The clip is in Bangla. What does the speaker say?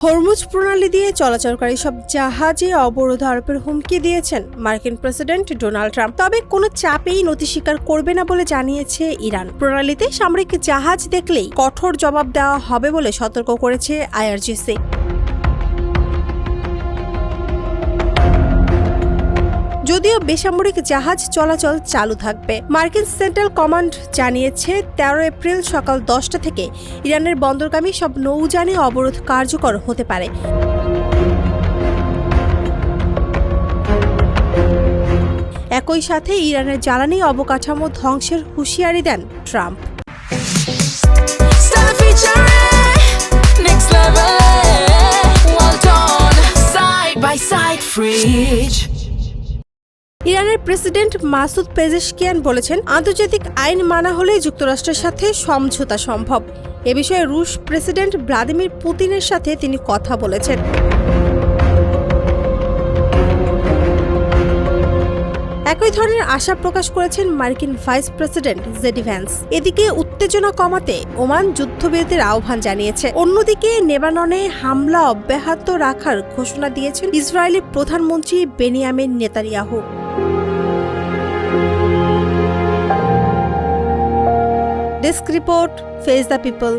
হরমুজ প্রণালী দিয়ে চলাচলকারী সব জাহাজে অবরোধ আরোপের হুমকি দিয়েছেন মার্কিন প্রেসিডেন্ট ডোনাল্ড ট্রাম্প। তবে কোনো চাপেই নথি স্বীকার করবে না বলে জানিয়েছে ইরান। প্রণালীতে সামরিক জাহাজ দেখলেই কঠোর জবাব দেওয়া হবে বলে সতর্ক করেছে আইআরজিসি। যদিও বেসামরিক জাহাজ চলাচল চালু থাকবে। মার্কিন সেন্ট্রাল কমান্ড জানিয়েছে 13 এপ্রিল সকাল 10টা থেকে ইরানের বন্দরগামী সব নৌযানে অবরোধ কার্যকর হতে পারে। একই সাথে ইরানের জ্বালানি অবকাঠামো ধ্বংসের হুঁশিয়ারি দেন ট্রাম্প। ইরানের প্রেসিডেন্ট মাসুদ পেজেশকিয়ান বলেছেন, আন্তর্জাতিক আইন মানা হলে যুক্তরাষ্ট্রের সাথে সমঝোতা সম্ভব। এ বিষয়ে রুশ প্রেসিডেন্ট ভ্লাদিমির পুতিনের সাথে তিনি কথা বলেছেন। একই ধরনের আশা প্রকাশ করেছেন মার্কিন ভাইস প্রেসিডেন্ট জেডি ভ্যান্স। এদিকে উত্তেজনা কমাতে ওমান যুদ্ধবিরতির আহ্বান জানিয়েছে। অন্যদিকে লেবাননে হামলা অব্যাহত রাখার ঘোষণা দিয়েছেন ইসরায়েলি প্রধানমন্ত্রী Benjamin Netanyahu. Desk report, face the people.